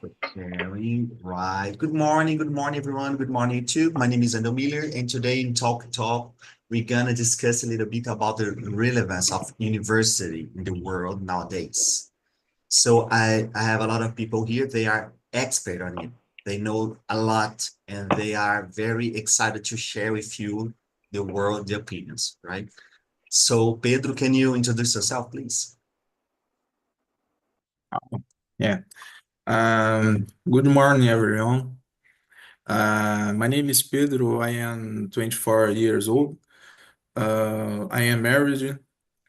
Preparing, right. Good morning, everyone. Good morning, too. My name is Ando Miller, and today in Talk, we're gonna discuss a little bit about the relevance of university in the world nowadays. So I have a lot of people here. They are expert on it. They know a lot, and they are very excited to share with you the world, the opinions, right? So Pedro, can you introduce yourself, please? Yeah. Good morning, everyone. My name is Pedro. I am 24 years old. I am married.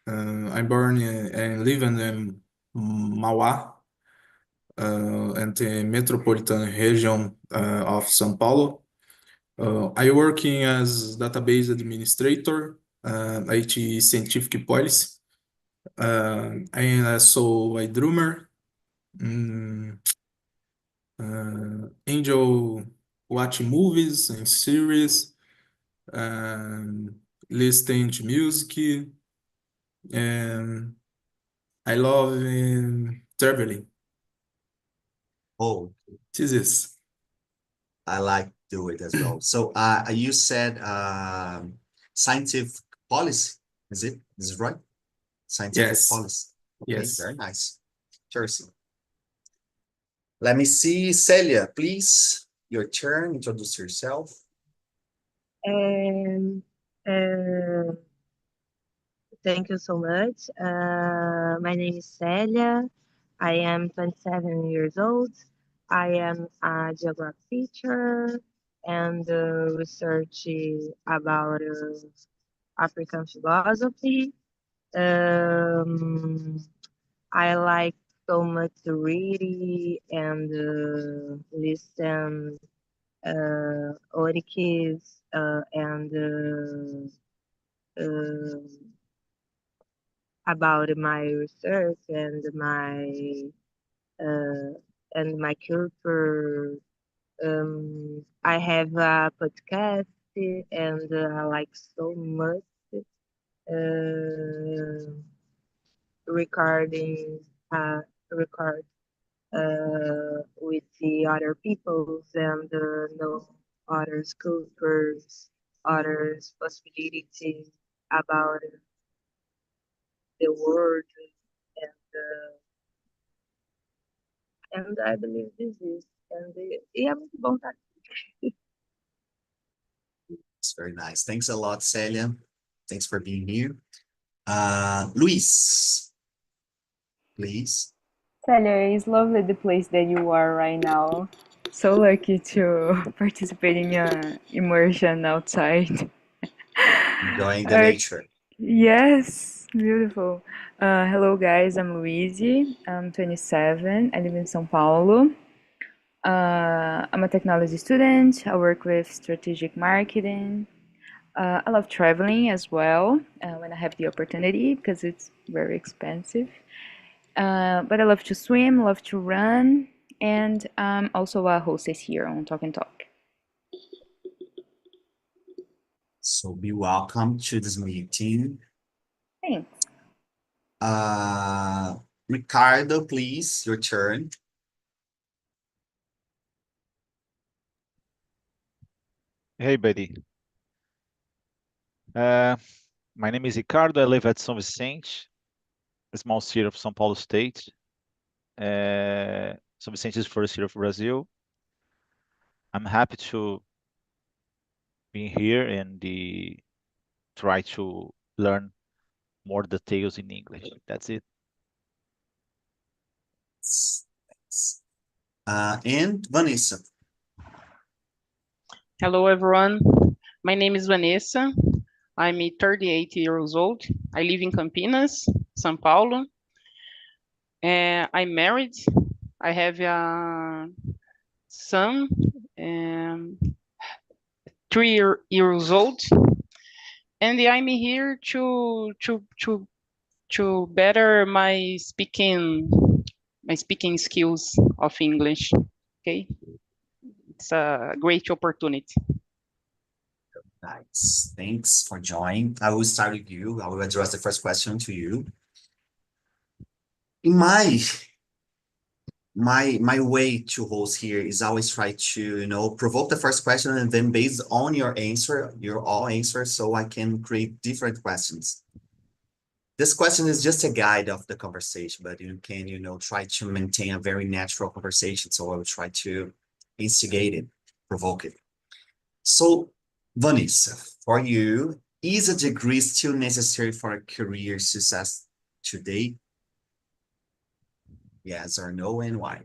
I'm born and live in Mauá, and the metropolitan region of São Paulo. I working as database administrator, IT scientific policy. I also a drummer. Mm, enjoy watching movies and series, um, listening to music, and I love traveling. Oh, This is I like do it as well. So you said scientific policy, is it? Is it right? Scientific yes, policy. Okay, yes. very nice. Jersey. Let me see. Celia, please. Your turn. Introduce yourself. And thank you so much. My name is Celia. I am 27 years old. I am a geography teacher and research about African philosophy. Um, I like so much to read and listen articles and about my research uh, and my culture. I have a podcast and I like so much uh, recording record with the other peoples and know other cultures, others possibilities about the world and I believe this is e é muito bom estar aqui. It's very nice. Thanks a lot, Celia. Thanks for being here. Luis, please. Celia, it's lovely the place that you are right now. So lucky to participate in your immersion outside. Enjoying the Uh, nature. yes, beautiful. Hello guys, I'm Luigi. I'm 27. I live in São Paulo. I'm a technology student. I work with strategic marketing. I love traveling as well when I have the opportunity because it's very expensive. But I love to swim, love to run, and I'm also a hostess here on Talk and Talk. So be welcome to this meeting. Thanks. Ricardo, please, your turn. Hey, buddy. My name is Ricardo. I live at São Vicente, a small city of São Paulo State. São Vicente is the first city of Brazil. I'm happy to be here and try to learn more details in English. That's it. Thanks. And Vanessa. Hello, everyone. My name is Vanessa. I'm 38 years old. I live in Campinas, São Paulo. I'm married. I have a son, 3 years old, and I'm here to better my speaking skills of English. Okay, it's a great opportunity. Nice. Thanks for joining. I will start with you. I will address the first question to you. In my my way to host here is always try to, provoke the first question, and then based on your answer, your all answer, so I can create different questions. This question is just a guide of the conversation, but you can, try to maintain a very natural conversation. So I will try to instigate it, provoke it. So, Vanessa, for you, is a degree still necessary for a career success today? Yes or no, and why?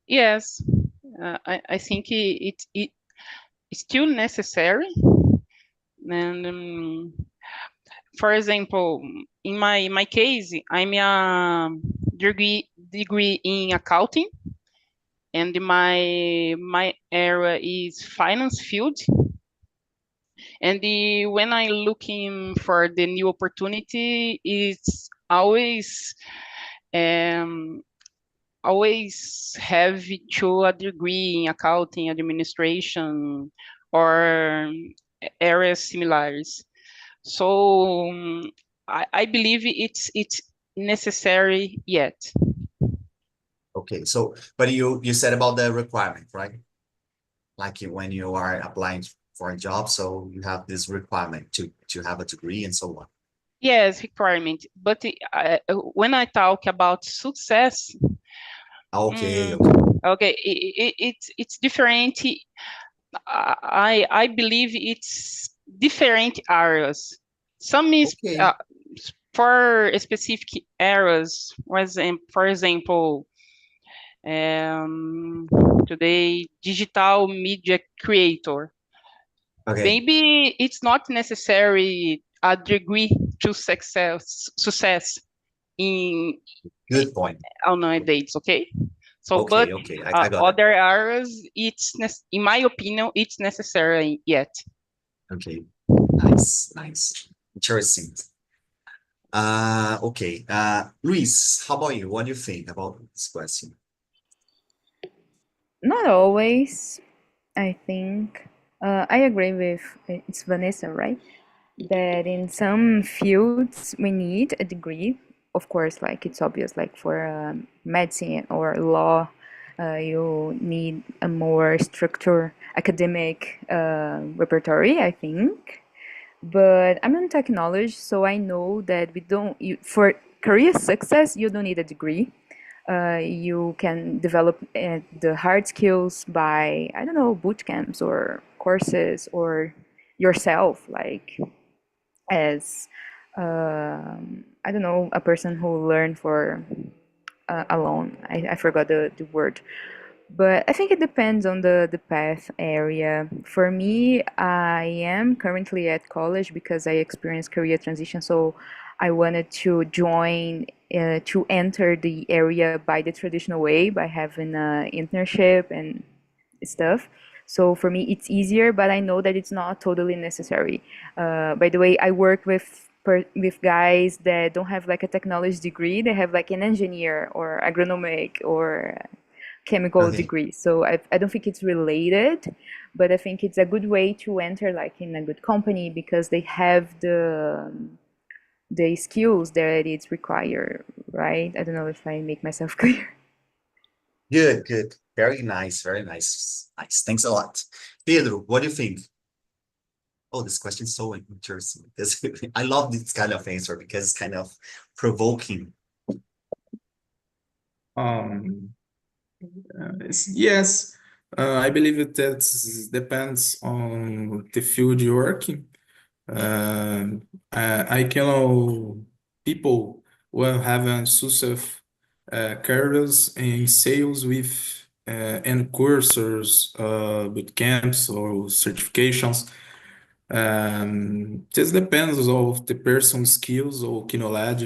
Yes, I think it's still necessary. And for example, in my case, I'm a degree in accounting, and my area is finance field. And when I looking for the new opportunity, it's um, always have to a degree in accounting, administration, or areas similars. So I believe it's necessary yet. Okay, so, but you said about the requirement, right? Like when you are applying for a job, so you have this requirement to have a degree and so on. Yes, requirement. But when I talk about success, Okay, mm, okay, okay, it's different. I believe it's different areas. Some is okay, for specific areas. For example, today digital media creator. okay. Maybe it's not necessary a degree to success in Good point. nowadays. Okay, so but Okay, okay, I got it. other areas, in my opinion, it's necessary yet. Okay, nice, nice, interesting. Okay. Luis, how about you? What do you think about this question? Not always, I think. I agree with it's Vanessa, right? That in some fields we need a degree. Of course, like it's obvious, like for medicine or law, you need a more structured academic repertoire, I think. But I'm in technology, so I know that for career success, you don't need a degree. You can develop the hard skills by, I don't know, boot camps or courses or yourself, like as, I don't know, a person who learned for alone. I forgot the word. But I think it depends on the path area. For me, I am currently at college because I experienced career transition. So I wanted to join, to enter the area by the traditional way, by having an internship and stuff. So for me, it's easier, but I know that it's not totally necessary. By the way, I work with guys that don't have like a technology degree. They have like an engineer or agronomic or chemical Okay. degree. So I don't think it's related, but I think it's a good way to enter like in a good company because they have the skills that it's required, right? I don't know if I make myself clear. Good, good. Very nice, very nice. Nice. Thanks a lot. Pedro, what do you think? Oh, this question is so interesting because I love this kind of answer because it's kind of provoking. Um, yes, I believe that depends on the field you're working. I can know people who have a success careers in sales with and courses, boot camps or certifications. This depends of the person's skills or knowledge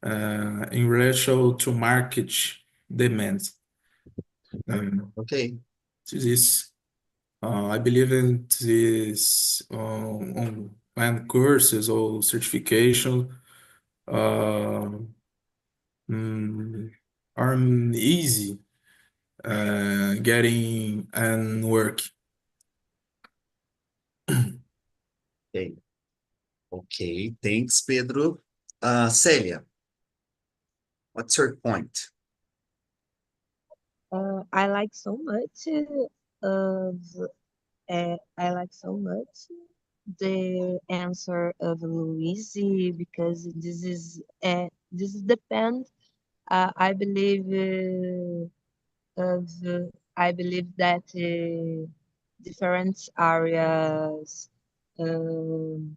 in relation to market demands. Okay. This is, I believe in this on courses or certification uh, mm, are easy getting and work. Okay. Okay. Thanks, Pedro. Celia, what's your point? I like so much of I like so much the answer of Luisi because this is depend. I believe of I believe that different areas um,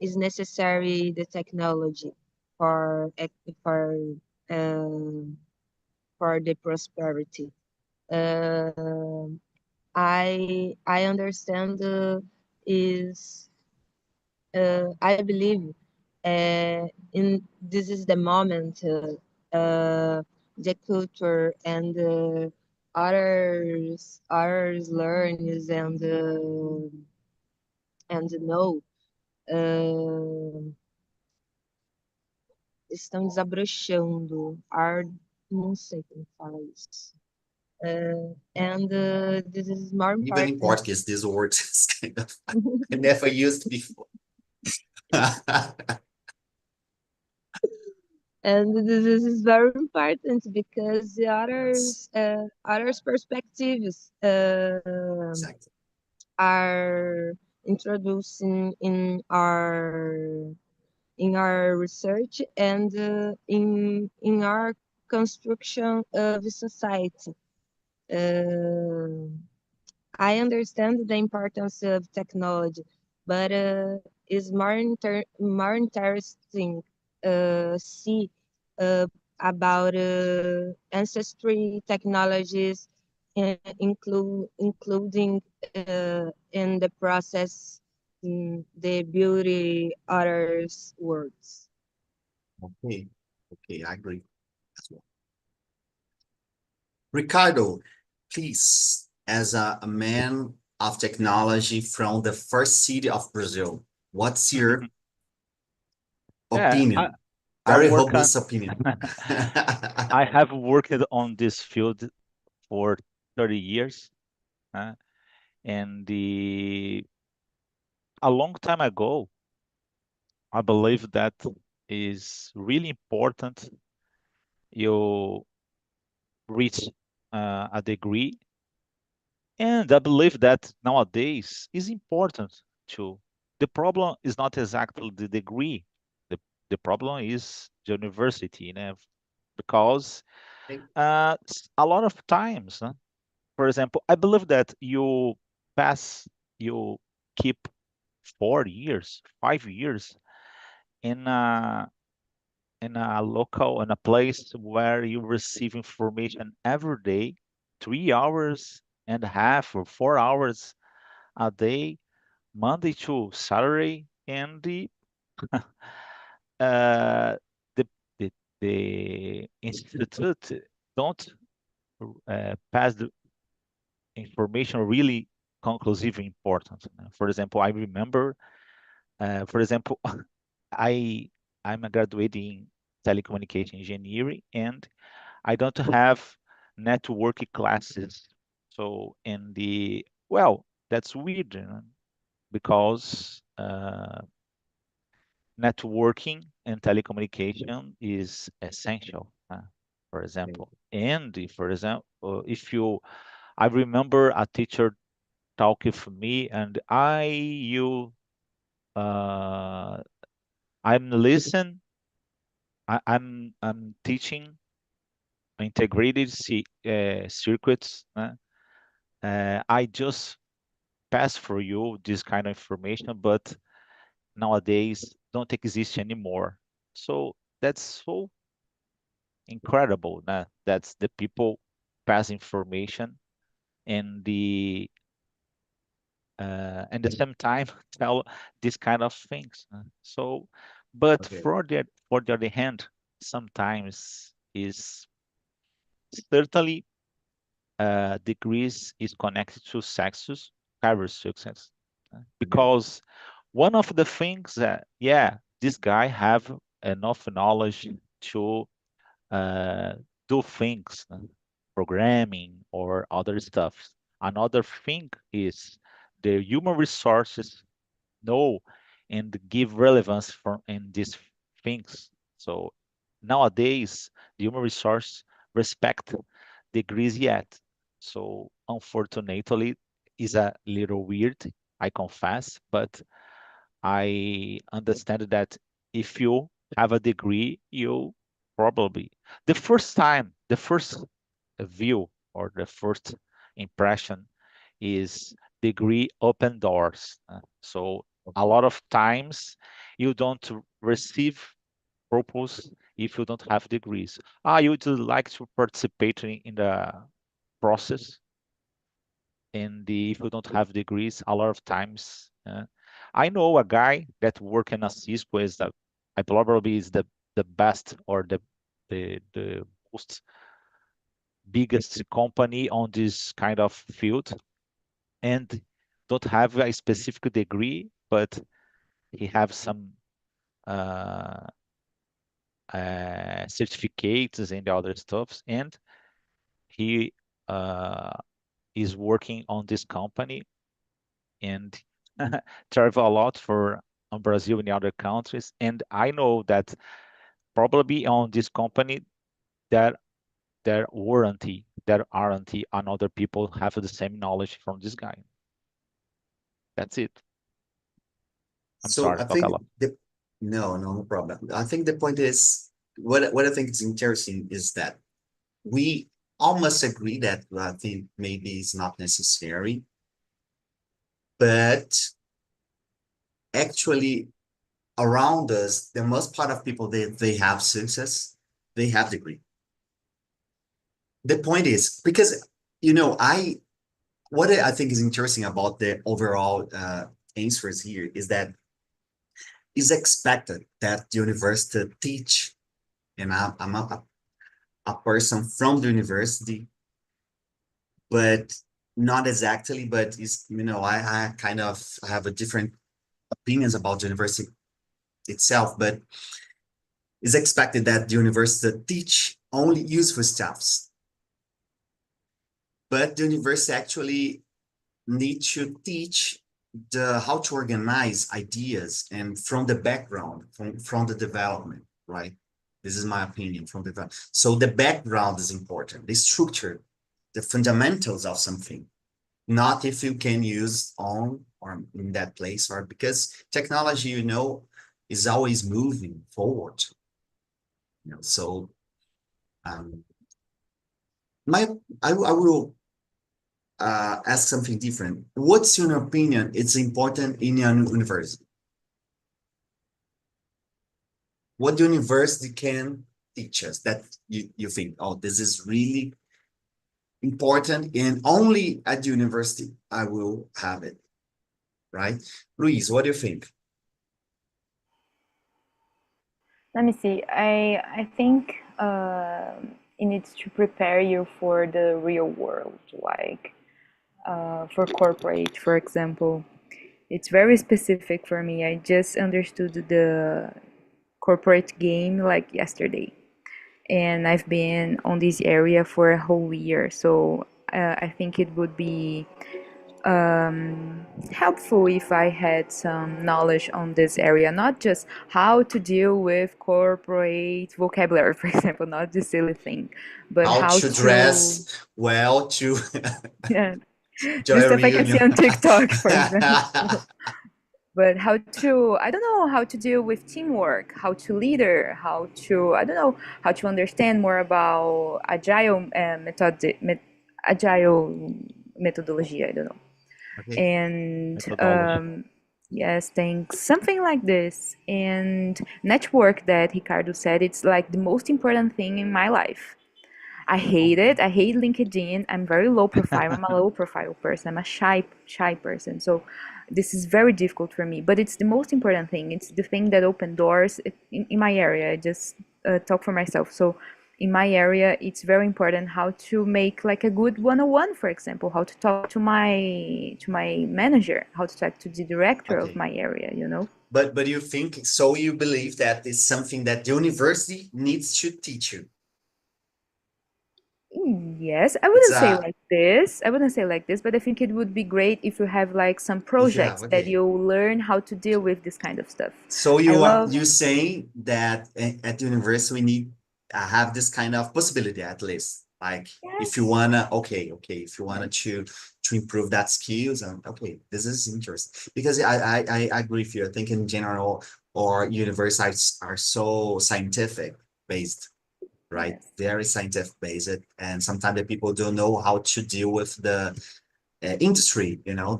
is necessary the technology for for um, for the prosperity. Um I understand is I believe in this is the moment the culture and others learns and know uh, estão desabrochando. Não sei como fala isso. And this is more Even in important. Portuguese, this word is kind of I never used before. And this is very important because the others perspectives Exactly. are introducing in our research and in our construction of society. Uh, I understand the importance of technology, but it's more interesting see uh, about ancestry technologies, including in the process the beauty others words. Okay. Okay, I agree as well. Ricardo, please, as a man of technology from the first city of Brazil, what's your Yeah, opinion? I Very work on robust opinion. I have worked on this field for 30 years, and a long time ago, I believe that is really important. You reach a degree, and I believe that nowadays is important too. The problem is not exactly the degree. The problem is the university, because a lot of times, for example, I believe that pass, you keep 4 years, 5 years in a local, in a place where you receive information every day, 3 hours and a half or 4 hours a day, Monday to Saturday, and uh, the the the institute don't pass the information really conclusive important. For example, I remember, for example, I I'm a graduate in telecommunication engineering, and I don't have network classes. So in the well, that's weird, because networking and telecommunication is essential, for example. And for example, if you, I remember a teacher talking for me, and uh, I'm listen, I'm teaching integrated circuits. I just pass for you this kind of information, but nowadays don't exist anymore. So that's so incredible. That's the people pass information, and and the same time tell this kind of things. So, but Okay. for the other hand, sometimes is certainly degrees is connected to success, career success, because one of the things that, yeah, this guy have enough knowledge to uh, do things, programming or other stuff. Another thing is the human resources know and give relevance for in these things. So nowadays, the human resource respect degrees yet. So unfortunately, is a little weird, I confess, but I understand that if you have a degree, you probably the first view or the first impression is degree open doors. So a lot of times you don't receive purpose if you don't have degrees. You would like to participate in the process, and if you don't have degrees, a lot of times, I know a guy that work in a Cisco is the, I probably is the best or the most biggest company on this kind of field, and don't have a specific degree, but he have some uh, certificates and other stuffs, and he is working on this company and travel a lot for Brazil and other countries. And I know that probably on this company that there aren't and other people have the same knowledge from this guy. That's it. I'm So sorry, I think Bacala. no problem. I think the point is what I think is interesting is that we almost agree that I think maybe it's not necessary, but actually around us, the most part of people they have success, they have degree. The point is because what I think is interesting about the overall answers here is that it's expected that the university teach, and I'm a person from the university, but not exactly, but is I kind of have a different opinions about the university itself, but it's expected that the university teach only useful stuffs, but the university actually need to teach the how to organize ideas and from the background, from the development, right? This is my opinion from the so the background is important, the structure, the fundamentals of something, not if you can use on or in that place, or because technology, is always moving forward. So my I will ask something different. What's your opinion? It's important in your university. What the university can teach us that you think, oh, this is really important, and only at the university I will have it, right? Luis, what do you think? Let me see. I think it needs to prepare you for the real world, like for corporate, for example. It's very specific for me. I just understood the corporate game like yesterday, and I've been on this area for a whole year. So I think it would be helpful if I had some knowledge on this area, not just how to deal with corporate vocabulary, for example, not the silly thing, but How how to to, dress well to yeah, join the a stuff I can see on reunion. TikTok, for example. But how to, I don't know, how to deal with teamwork, how to leader, how to, I don't know, how to understand more about agile methodology, I don't know. Okay. And Methodology. yes, thanks, something like this. And network that Ricardo said, it's like the most important thing in my life. I hate it. I hate LinkedIn. I'm very low profile. I'm a low profile person. I'm a shy person. So this is very difficult for me. But it's the most important thing. It's the thing that opened doors in my area. I just talk for myself. So in my area, it's very important how to make like a good one-on-one, for example, how to talk to my manager, how to talk to the director of Okay. my area, you know? But you think so? You believe that is something that the university needs to teach you? Yes, I It's wouldn't say like this. I wouldn't say like this, but I think it would be great if you have like some if you have projects that okay. you learn how to deal with this kind of stuff. So I you are love, you saying that at the university we need have this kind of possibility at least. Like if Yes. you wanna, okay, if you wanted to improve that skills, and okay, this is interesting because I agree with you. I think in general, our universities are so scientific based, right? Yes. Very scientific based, and sometimes the people don't know how to deal with the industry. You know,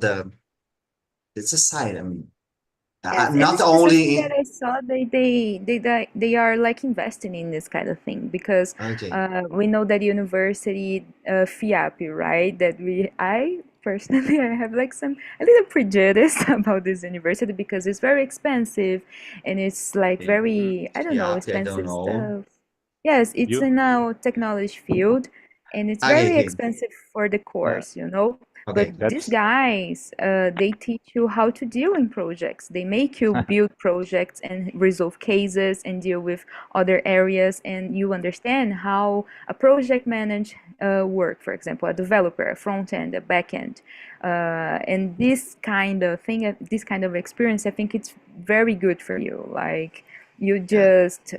it's a side. I mean, Yes, and not this is something that only I saw they are like investing in this kind of thing because okay, we know that university FIAP, right? That we I personally I have like some a little prejudice about this university because it's very expensive and it's like very I don't know yeah, I don't expensive know. stuff. Yes, it's You in a technology field and it's Okay, very okay, expensive for the uh, course, you know. But okay. these that's guys, they teach you how to deal in projects. They make you build projects and resolve cases and deal with other areas, and you understand how a project manage work. For example, a developer, a front end, a back end, and this kind of thing, this kind of experience, I think it's very good for you. Like you Yeah. just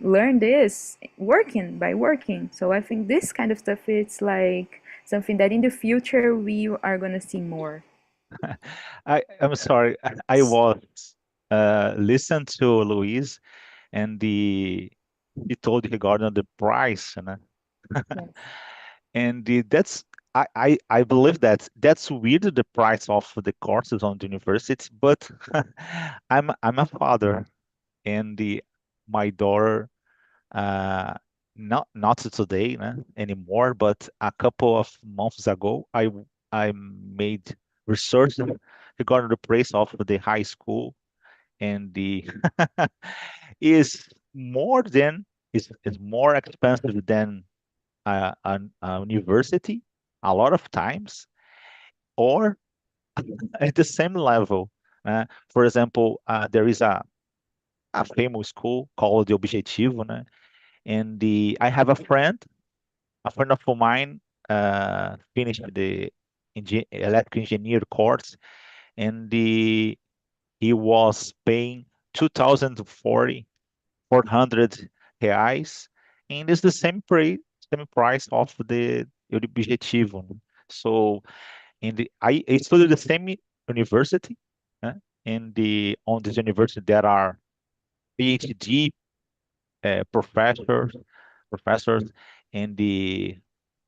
learn this working by working. So I think this kind of stuff, it's like something that in the future we are gonna see more. I'm sorry. I was listen to Luis and he told regarding the price, Yes. and that's I believe that that's weird the price of the courses on the university, but I'm a father and my daughter not today anymore, but a couple of months ago I made research regarding the price of the high school and the is more than is more expensive than a university a lot of times or at the same level. For example, there is a famous school called the Objetivo, and I have a friend of mine finished the electrical engineer course, and he was paying 2,040 400 reais, and it's the same price of the Objetivo. So, I studied the same university, uh, on this university there are PhD professors, and the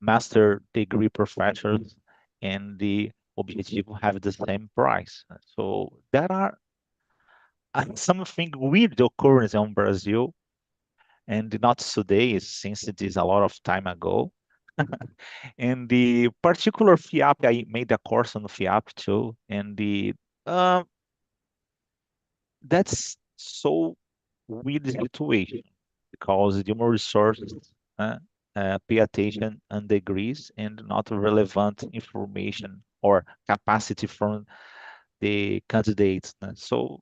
master degree professors, and the Objetivo have the same price. So there are something weird occurrence in Brazil, and not today, since it is a lot of time ago. And the particular FIAP, I made a course on FIAP too, and uh, that's so weird situation because the human resources uh, pay attention on degrees and not relevant information or capacity from the candidates. So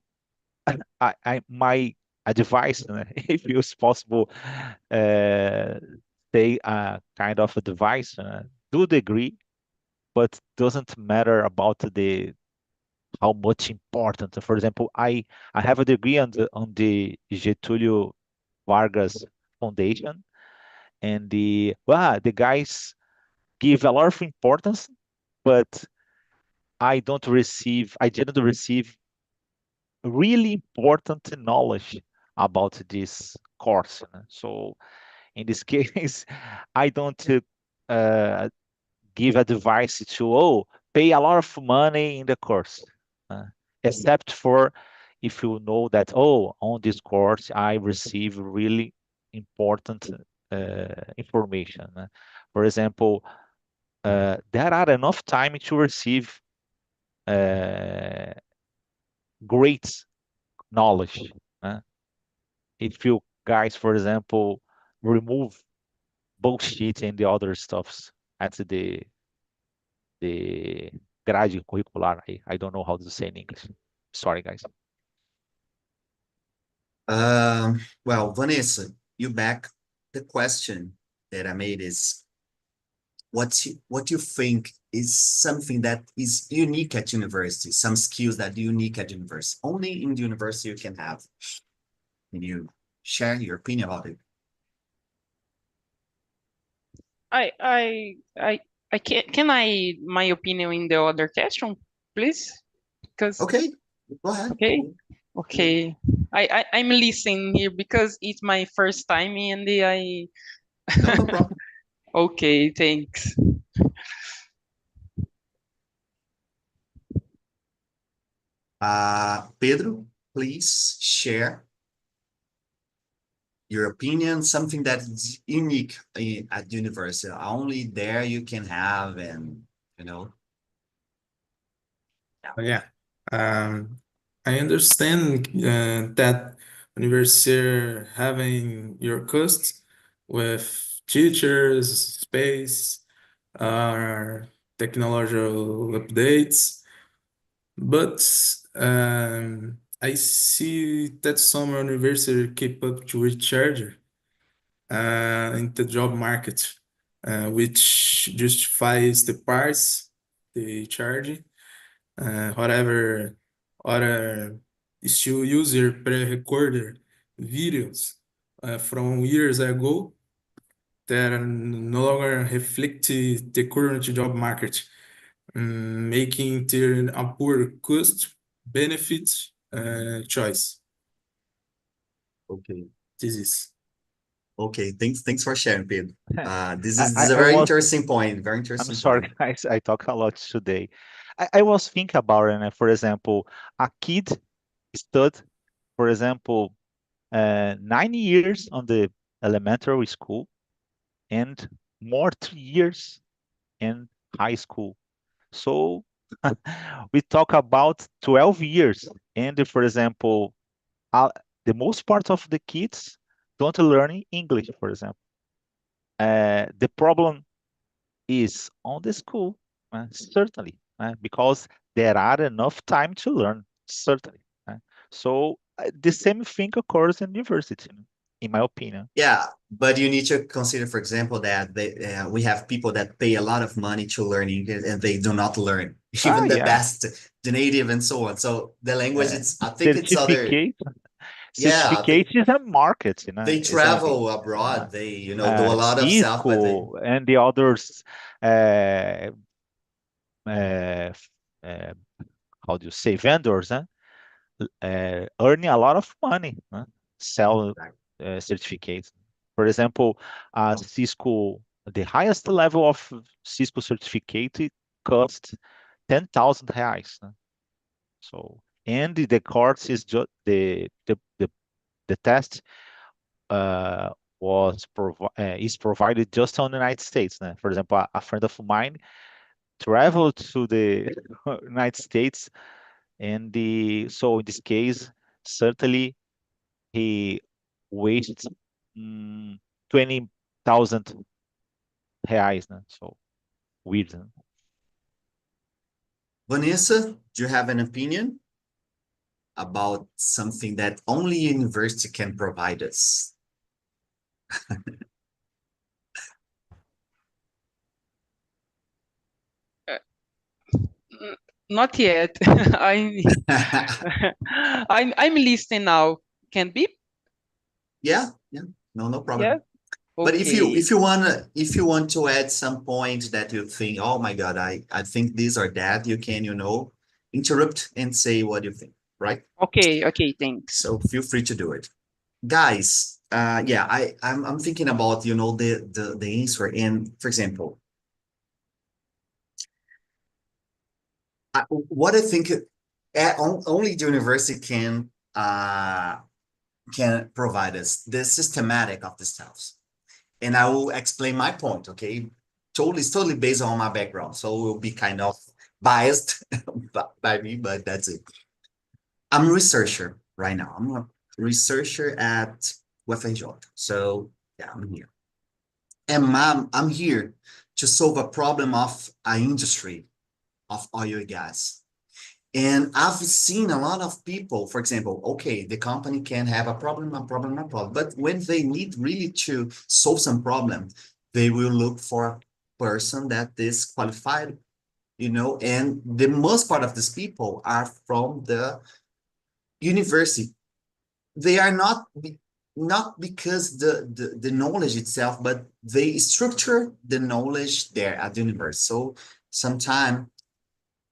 my advice, if it's possible, say kind of advice, do degree, but doesn't matter about the how much important. For example, I have a degree on the Getúlio Vargas Foundation, and the guys give a lot of importance, but I didn't receive really important knowledge about this course. So in this case, I don't uh, give advice to pay a lot of money in the course, uh, except for if you know that on this course I receive really important information. For example, there are enough time to receive uh, great knowledge. uh, if you guys, for example, remove bullshit and the other stuffs at the grade curricular. I don't know how to say in English. Sorry, guys. Well, Vanessa, you back. The question that I made is what you think is something that is unique at university, some skills that are unique at university. Only in the university you can have. Can you share your opinion about it? I can I my opinion in the other question, please? Because Okay, go ahead. okay, okay. I'm listening here because it's my first time and I No, no problem. okay, thanks. Pedro, please share your opinion, something that is unique at university. Only there you can have, and you know. Yeah. I understand that university having your costs with teachers, space, technological updates, but I see that some university keep up to recharge in the job market, which justifies the price they charge. Whatever other still user pre-recorded videos from years ago that no longer reflect the current job market, making it a poor cost benefit choice. Okay. This is. Okay. Thanks for sharing, Pedro. This I, is a I very was, interesting point. Very I'm interesting sorry, point. guys, I talk a lot today. I was thinking about it, for example, a kid stood, for example, 9 years on the elementary school and more 3 years in high school. So we talk about 12 years. And for example, uh, the most part of the kids don't learn English, for example. The problem is on the school, certainly, because there are enough time to learn, certainly. So the same thing occurs in university, in my opinion. Yeah, but you need to consider, for example, that we have people that pay a lot of money to learn English and they do not learn even the Yeah, best, the native and so on. So the language, uh, it's I think it's other. certificate, Yeah, certificate is a market, they is a travel uh, abroad. They do a lot of stuff, but they Cisco and the others. Uh, uh, uh, how do you say, vendors, earning a lot of money, sell certificates. For example, Cisco, the highest level of Cisco certificate cost 10,000 reais. So, and the course is just the test uh, is provided just on the United States. For example, a friend of mine traveled to the United States, and so in this case, certainly he wasted 20,000 reais. So weird. Vanessa, do you have an opinion about something that only university can provide us? Not yet. I'm listening now. Can be? Yeah, no Yeah. problem. But Okay. if you want to add some point that you think, oh my God, I think this or that, you can, interrupt and say what you think, right? Okay. Okay. Thanks. So feel free to do it. Guys, yeah, I'm thinking about, the answer. And for example, what I think only the university can provide us the systematic of the stuff. And I will explain my point, okay? It's totally based on my background, so it will be kind of biased by me, but that's it. I'm a researcher right now. I'm a researcher at UFRJ. So yeah, I'm here. And I'm here to solve a problem of an industry of oil and gas. And I've seen a lot of people, for example, okay, the company can have a problem, but when they need really to solve some problem, they will look for a person that is qualified, and the most part of these people are from the university. They are not not because the knowledge itself, but they structure the knowledge there at the university. So sometimes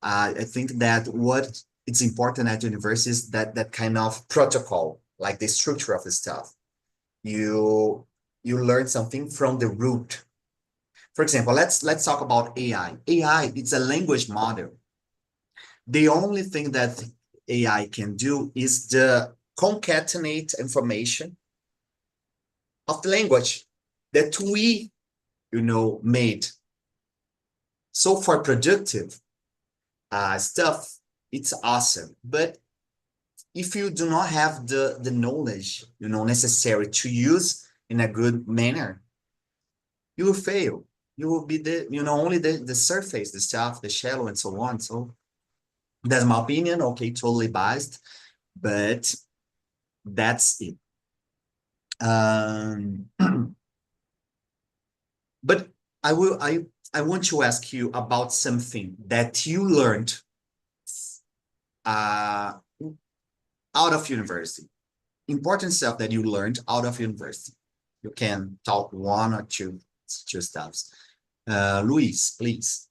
I think that what it's important at university is that kind of protocol, like the structure of the stuff. You you learn something from the root. For example, let's talk about AI. AI, it's a language model. The only thing that AI can do is the concatenate information of the language that we, made. So for productive stuff, it's awesome. But if you do not have the knowledge, necessary to use in a good manner, you will fail. You will be only the surface, the stuff, the shallow, and so on. So that's my opinion. Okay, totally biased, but that's it. But I want to ask you about something that you learned uh, out of university. Important stuff that you learned out of university. You can talk one or two stuffs. Luis, please.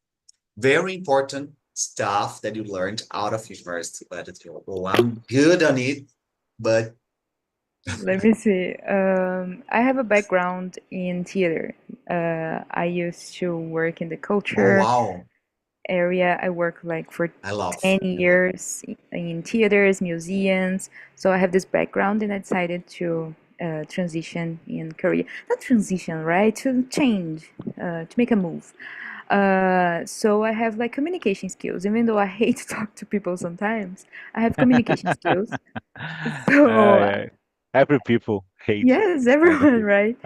Very important stuff that you learned out of university. But oh, I'm good on it, but Let me see. I have a background in theater. I used to work in the oh culture wow, area. I worked like for I love. 10 years in theaters, museums. So I have this background and I decided to transition in career. Not transition, right? To change, to make a move. So I have like communication skills, even though I hate to talk to people sometimes. I have communication skills. So Uh, every people hate yes, this kind of everyone, people. right?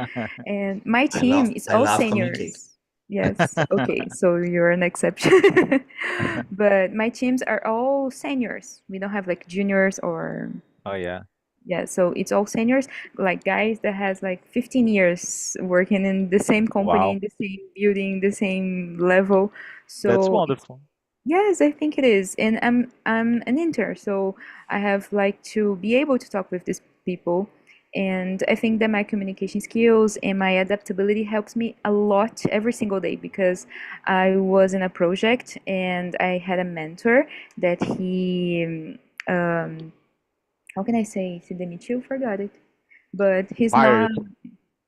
And my team is I all love communicate. seniors. Yes, okay, so you're an exception. But my teams are all seniors. We don't have like juniors or Oh yeah. yeah, so it's all seniors, like guys that has like 15 years working in the same company, in Wow. the same building, the same level. That's So it's wonderful. yes, I think it is. And I'm an intern, so I have like to be able to talk with these people. And I think that my communication skills and my adaptability helps me a lot every single day because I was in a project and I had a mentor that he how can I say se demitiu? Forgot it. But he's not, Fired.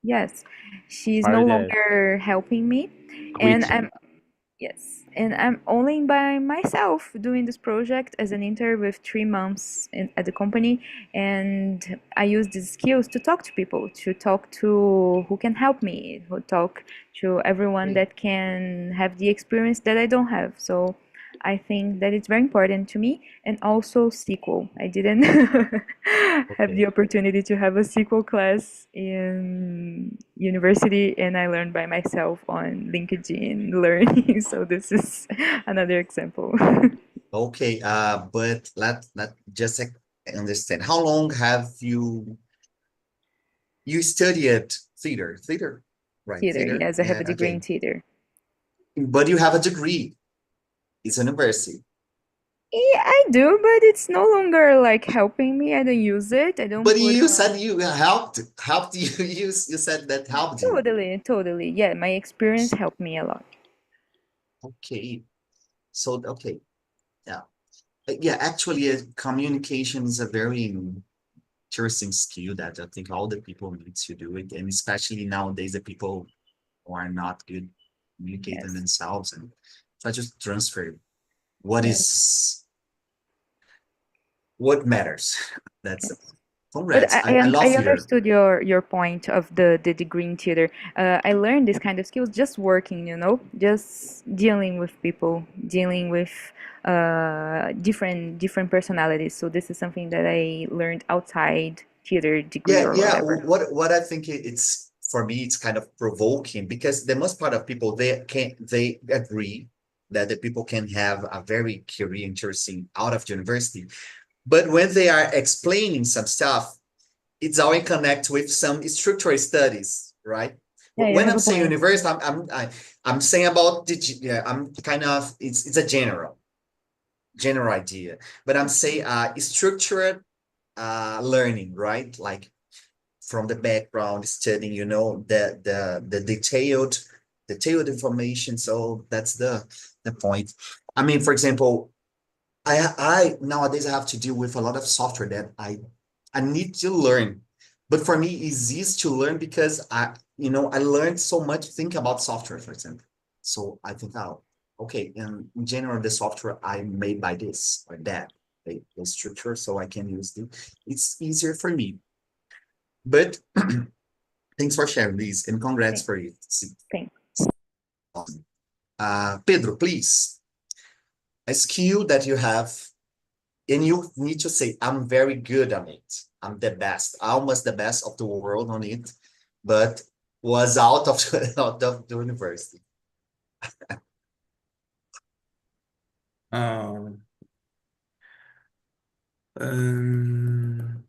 yes, she's no Fired as longer helping me. And quit. I'm yes, and I'm only by myself doing this project as an intern with 3 months at the company, and I use these skills to talk to people, to talk to who can help me, who talk to everyone Okay. that can have the experience that I don't have. So I think that it's very important to me, and also SQL. I didn't have the Okay. opportunity to have a SQL class in university, and I learned by myself on LinkedIn learning. So this is another example. Okay, but let just understand. How long have you studied theater? Theater, right? Theater, Theater. yes, I have Yeah, a degree in okay. theater. But you have a degree. It's a university. Yeah, I do, but it's no longer like helping me. I don't use it. I don't But put you on. said you helped you you said that helped you. Totally, totally. Yeah, my experience helped me a lot. Okay. So okay, yeah. Yeah, actually communication is a very interesting skill that I think all the people need to do it, and especially nowadays the people who are not good communicating Yes, themselves and try to transfer what yes. is what matters. That's Yes. But congrats. I I love theater. understood your point of the degree in theater. I learned this kind of skills just working, just dealing with people, dealing with different personalities. So this is something that I learned outside theater degree Yeah, or yeah. whatever. What I think it's for me, it's kind of provoking because the most part of people they agree that the people can have a very career interesting out of university, but when they are explaining some stuff, it's all in connect with some structural studies, right? Yeah, you When have I'm a saying point. university, I'm saying about yeah, I'm kind of it's a general idea, but I'm saying structured learning, right? Like from the background, studying, the detailed information. So that's the point. I mean, for example, I nowadays I have to deal with a lot of software that I need to learn. But for me, it's easy to learn because I learned so much think about software, for example. So I think, oh, okay, in general, the software I made by this or that, the structure, so I can use it. It's easier for me. But thanks for sharing this and congrats for it. Thanks. Pedro, please, a skill that you have, and you need to say, I'm very good on it. I'm the best, almost the best of the world on it, but was out of out of the university. Um, um,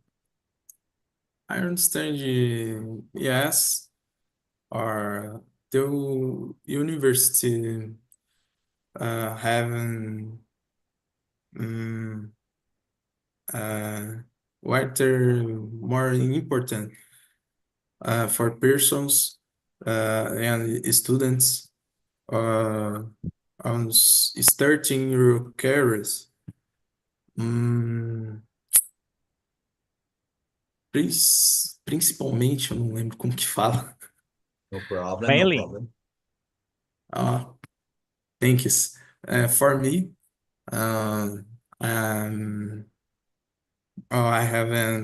I understand you, yes, or the university having what are more important for persons and students on starting your careers. Principalmente, eu não lembro como que fala. No problem, no Mainly. problem. Thank you. For me, I have a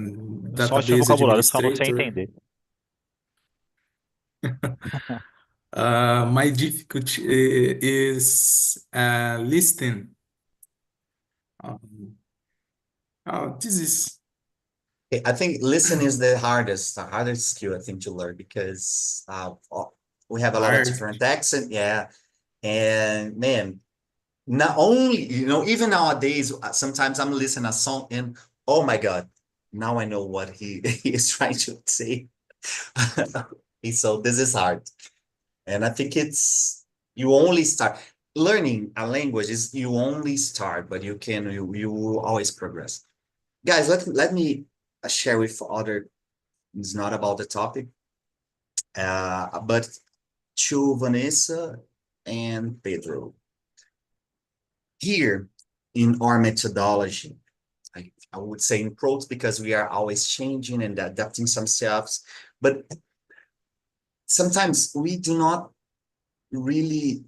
Só tinha database vocabulário só pra você administrator. entender. My difficulty is listening. This is I think listening is the hardest skill I think to learn because we have a lot of hard. different accent, yeah. And man, not only, even nowadays, sometimes I'm listening a song and oh my God, now I know what he is trying to say. So this is hard. And I think you only start learning a language is you only start, but you will always progress. Guys, let me share with other, it's not about the topic, but to Vanessa and Pedro. Here in our methodology, I would say in quotes because we are always changing and adapting some stuff, but sometimes we do not really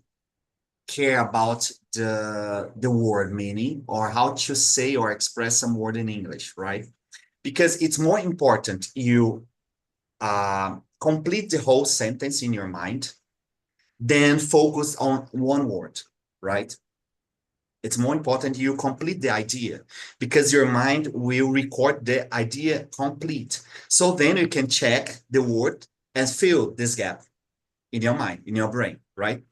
care about the word meaning or how to say or express some word in English, right? Because it's more important you complete the whole sentence in your mind than focus on one word, right? It's more important you complete the idea because your mind will record the idea complete. So then you can check the word and fill this gap in your mind, in your brain, right?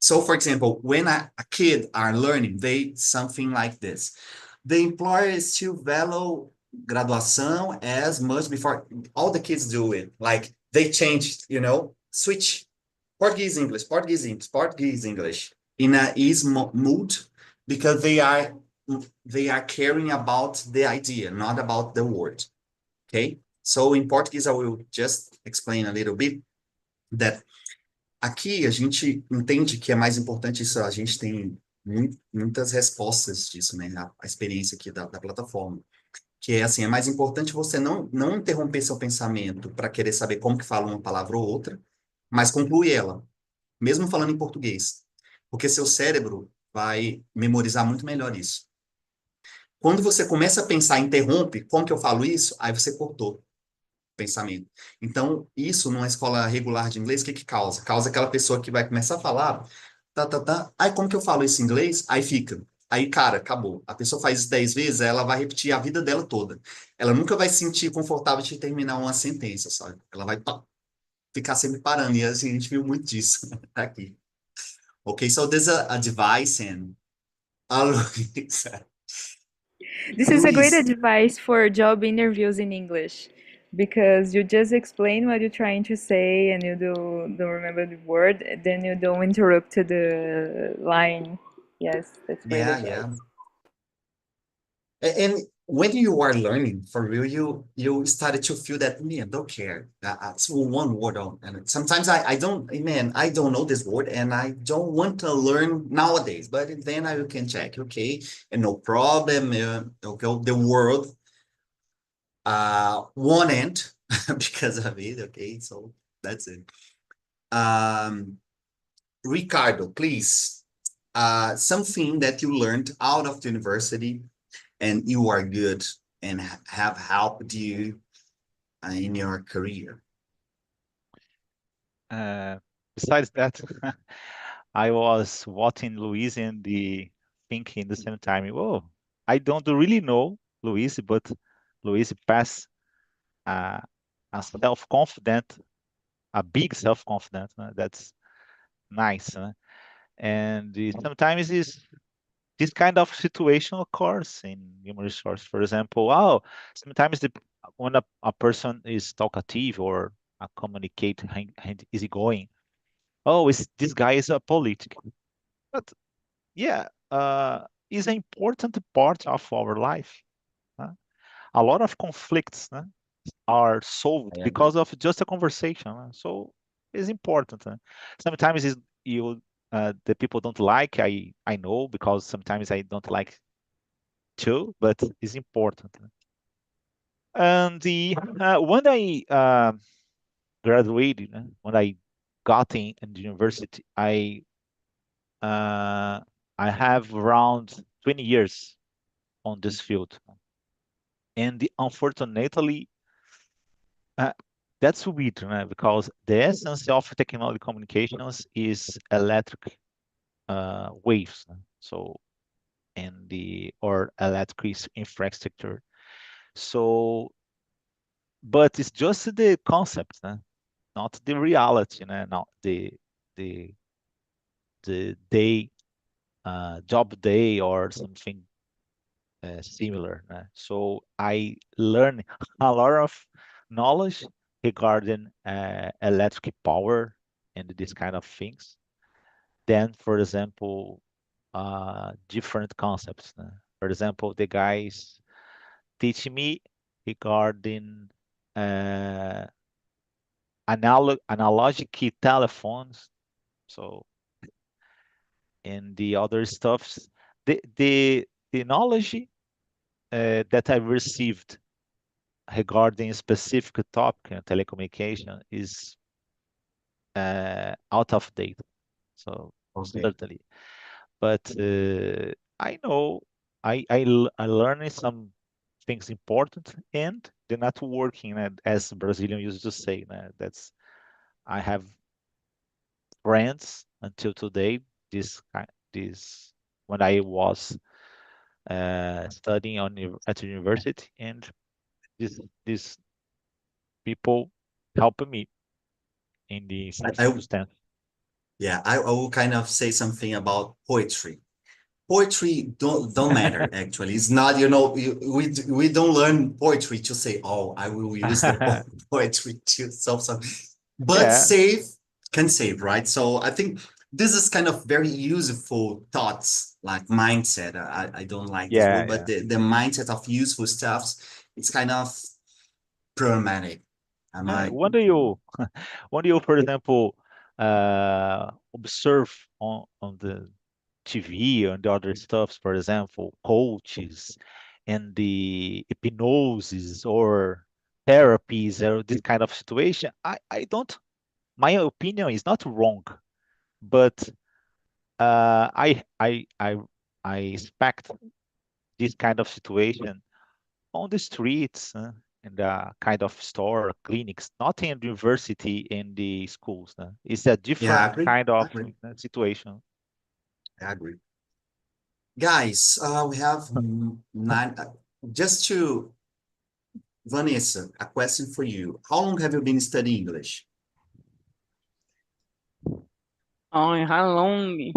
So for example, when a kid are learning, they something like this. The employer is to value graduação as much before all the kids do it. Like they changed, switch Portuguese, English, Portuguese, English, Portuguese, English in a ease mood because they are caring about the idea, not about the word. Okay? So in Portuguese, I will just explain a little bit that aqui a gente entende que é mais importante isso, a gente tem muitas respostas disso, né? A experiência aqui da plataforma. Que é assim, é mais importante você não interromper seu pensamento para querer saber como que fala uma palavra ou outra, mas conclui ela, mesmo falando em português. Porque seu cérebro vai memorizar muito melhor isso. Quando você começa a pensar, interrompe, como que eu falo isso? Aí você cortou pensamento. Então, isso numa escola regular de inglês, o que que causa? Causa aquela pessoa que vai começar a falar, aí como que eu falo isso em inglês? Aí fica. Aí, cara, acabou. A pessoa faz isso 10 vezes, ela vai repetir a vida dela toda. Ela nunca vai se sentir confortável de terminar uma sentença, sabe? Ela vai ficar sempre parando, e assim, a gente viu muito disso aqui. Okay, so there's a device and This is a great Luis. advice for job interviews in English because you just explain what you're trying to say and you don't remember the word, then you don't interrupt to the line. Yes, that's great advice. And when you are learning for real, you started to feel that, man, don't care. It's one word on, and sometimes I don't, man, I don't know this word, and I don't want to learn nowadays. But then I can check, okay, and no problem. Okay, the world, one end because of it. Okay, so that's it. Um, Ricardo, please, something that you learned out of the university and you are good and have helped you in your career. Besides that, I was watching Luis and thinking the same time. Oh, I don't really know Luis, but Luis passed uh, a self-confident, a big self-confident. That's nice. And sometimes this kind of situation occurs in human resource. For example, sometimes when a person is talkative or communicate easygoing, this guy is a politic. But yeah, is an important part of our life. A lot of conflicts are solved I agree. because of just a conversation. So it's important. Sometimes the people don't like. I know because sometimes I don't like too, but it's important. And when I graduated, when I got in the university, uh, I have around 20 years on this field, and unfortunately, that's weird, because the essence of technology communications is electric waves, so or electric infrastructure. So, but it's just the concept, not the reality, not the day job day or something similar. So I learned a lot of knowledge regarding electric power and this kind of things. Then, for example, different concepts. For example, the guys teach me regarding uh, analogic telephones. So, and the other stuffs, the knowledge that I received regarding specific topic in telecommunication is out of date. So Okay. certainly, but I know I learned some things important, and the networking, as Brazilian used to say, that's I have friends until today. This when I was studying at university, and these people helped me in some I circumstance. yeah, I will kind of say something about poetry. Poetry don't matter actually. It's not, we don't learn poetry to say, oh, I will use the poetry to solve something. But Yeah, save can save, right? So I think this is kind of very useful thoughts, like mindset. I don't like this yeah, word, but yeah. the mindset of useful stuffs, it's kind of problematic. Am I? When do you, when do you, for example, observe on the TV and the other stuffs, for example, coaches and the hypnosis or therapies or this kind of situation? I don't, my opinion is not wrong, but uh, I I I I expect this kind of situation on the streets, in the kind of store, clinics, not in the university, in the schools. It's a Yeah, I different agree. kind I of agree. situation. I agree. Guys, we have nine. Just to Vanessa, a question for you. How long have you been studying English? Oh, how long?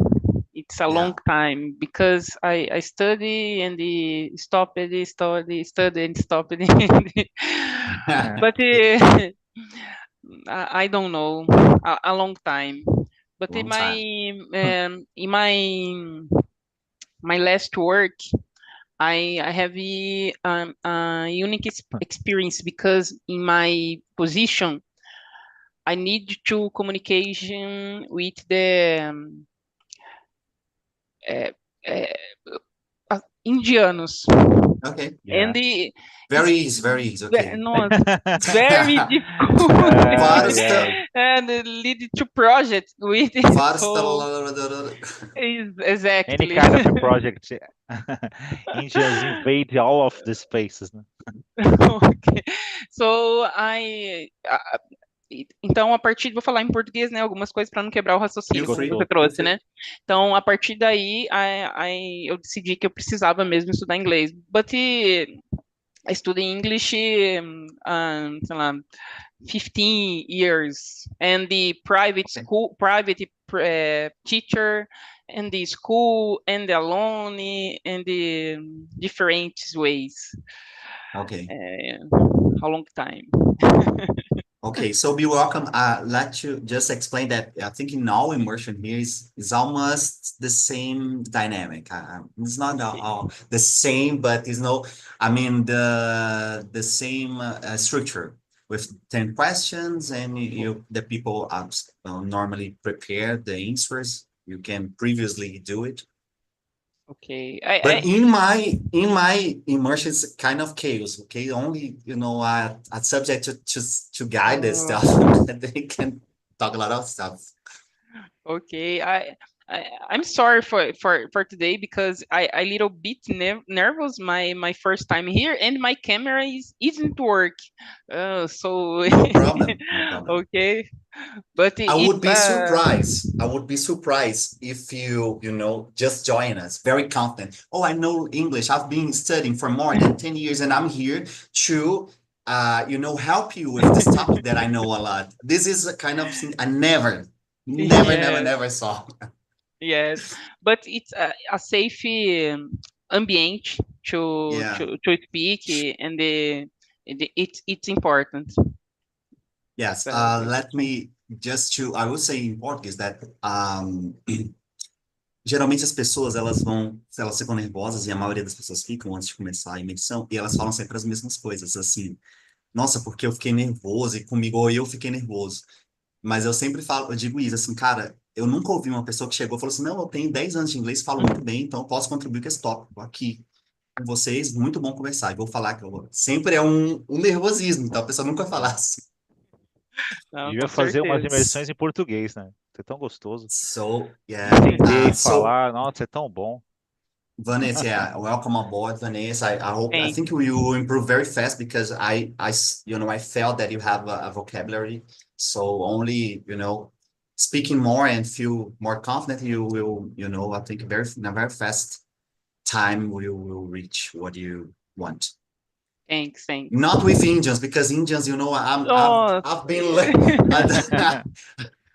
It's a long Yeah. time because I study and stop it, study and stop it. But I don't know, a long time. But in Long my time. in my last work, I have a unique experience because in my position, I need to communication with the uh, indianos, Okay. and Yeah. Very easy, very easy. Okay. no, very difficult, Varsta, and it lead to project with it. Varsta. So is Any exactly. kind of a project, Indians invade all of the spaces, né? Ok. So então, a partir, vou falar em português, né? Algumas coisas para não quebrar o raciocínio, Feel como free, você feel trouxe, free. né? Então, a partir daí, eu decidi que eu precisava mesmo estudar inglês. But I study English, sei lá, 15 years, and the private Okay. school, private teacher, and the school, and the alone, and the different ways. Okay. A long time. Okay, so be welcome. Let you just explain that I think in all immersion here is almost the same dynamic. It's not all the same, but it's no, I mean the same structure with 10 questions, and the people normally prepare the answers. You can previously do it. Okay. But in my immersion, it's kind of chaos. Okay, only a subject to guide this stuff. They can talk a lot of stuff. Okay. I'm sorry for today because I little bit nervous my first time here, and my camera isn't work. So No problem. No problem. okay. But I if would be surprised. I would be surprised if you just join us very confident. Oh, I know English. I've been studying for more than 10 years, and I'm here to help you with this topic that I know a lot. This is a kind of thing I never yes, saw. yes, but it's a safe ambient to Yeah. speak, and it's important. Yes. Let me I would say in Portuguese that geralmente as pessoas elas ficam nervosas e a maioria das pessoas ficam antes de começar a imersão e elas falam sempre as mesmas coisas, assim, nossa, porque eu fiquei nervoso e comigo ou eu fiquei nervoso. Mas eu sempre falo, eu digo isso, assim, cara, eu nunca ouvi uma pessoa que chegou e falou assim, não, eu tenho 10 anos de inglês, falo muito bem, então eu posso contribuir com esse tópico aqui com vocês, muito bom conversar. E vou falar que sempre é um nervosismo, então a pessoa nunca vai falar assim. Não, Devia com fazer umas certeza. imersões em português, né? Isso é tão gostoso. So, yeah. Entender e So, falar, nossa, é tão bom. Vanessa, yeah, welcome aboard, Vanessa. I Thank think you will improve very fast because I felt that you have a vocabulary. So only, speaking more and feel more confident, you will, I think in a very fast time we will reach what you want. Thanks. Not with Indians, because Indians, Nossa. I've been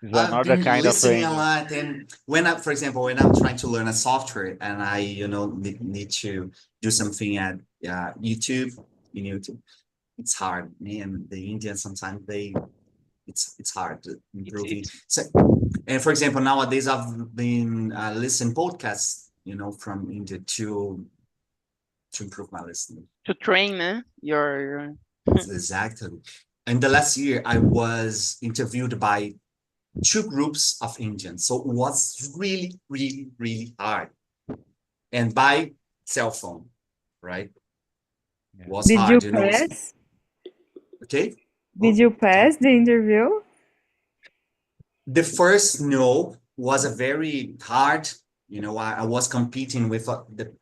It's I've another been kind of listening a Indian. lot, and for example, when I'm trying to learn a software and I, need to do something at YouTube, in YouTube, it's hard, man. The Indians sometimes it's hard to improve it. It's So, and for example, nowadays I've been listening podcasts, from India to improve my listening. to train, né? Your Exactly. And the last year I was interviewed by 2 groups of Indians. So it was really, really, really hard. And by cell phone, right? Yeah. Was Did hard, you pass? Okay. Did you pass the interview? The first no was a very hard, I was competing with the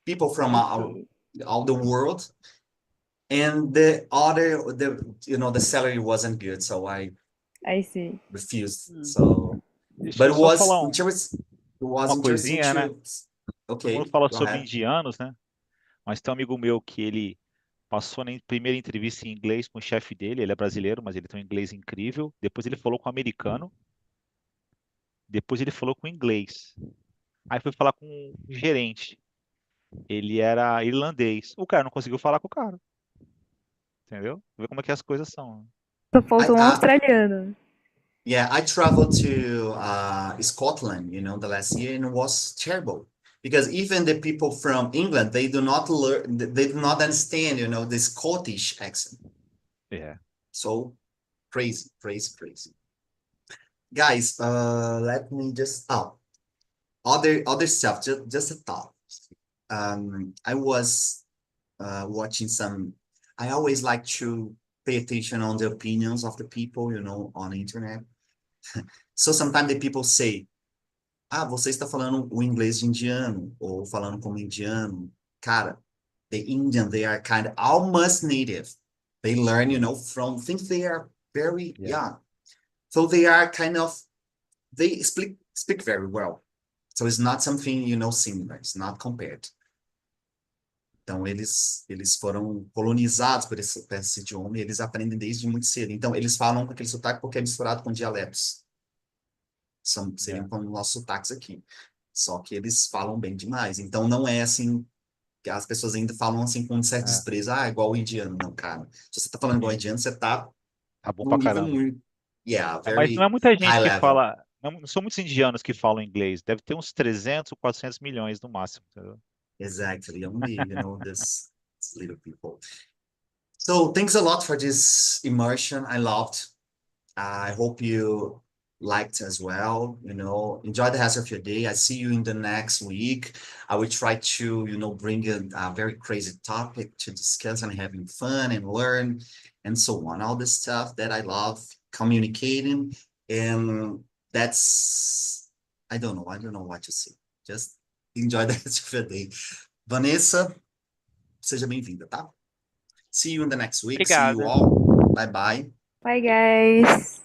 people from all the world. And the other, the salary wasn't good. So I see. refused. So, Deixa but eu it só was falar interesting uma coisinha, né? to, Todo mundo okay, fala go sobre ahead. indianos, né? Mas tem um amigo meu que ele passou na primeira entrevista em inglês com o chefe dele, ele é brasileiro, mas ele tem um inglês incrível. Depois ele falou com o americano. Depois ele falou com o inglês. Aí foi falar com o gerente. Ele era irlandês. O cara não conseguiu falar com o cara. Entendeu? Vê como é que as coisas são, né? Só faltou um australiano. Yeah, I traveled to Scotland, the last year, and it was terrible. because even the people from England, they do not learn, they do not understand, you know, the Scottish accent. Yeah. So crazy, crazy, crazy. Guys, let me just, other stuff, just a thought. I was watching some, I always like to pay attention on the opinions of the people, you know, on the internet. So sometimes the people say, você está falando o inglês de indiano, ou falando como indiano. Cara, the Indian, they are kind of almost native. They learn, you know, from things they are very young. So they are kind of, they speak very well. So it's not something, you know, similar, it's not compared. Então, eles foram colonizados por esse idioma e eles aprendem desde muito cedo. Então, eles falam com aquele sotaque porque é misturado com dialetos. Seriam como nossos sotaques aqui. Só que eles falam bem demais. Então, não é assim, que as pessoas ainda falam assim com um certo desprezo. Igual o indiano. Não, cara. Se você tá falando igual o indiano, você tá Tá bom num pra nível caramba. muito... Mas não é very muita high gente que level. fala. Não são muitos indianos que falam inglês. Deve ter uns 300 ou 400 milhões no máximo. Entendeu? Exactly. Only, you know, this little people. So, thanks a lot for this immersion. I loved. I hope you liked as well. You know, enjoy the rest of your day. I see you in the next week. I will try to, you know, bring a very crazy topic to discuss and having fun and learn and so on. All the stuff that I love communicating. And that's, I don't know what to say. Just enjoy the rest of your day. Vanessa, seja bem-vinda, tá? See you in the next week. See you Obrigada. all. Bye bye. Bye, guys.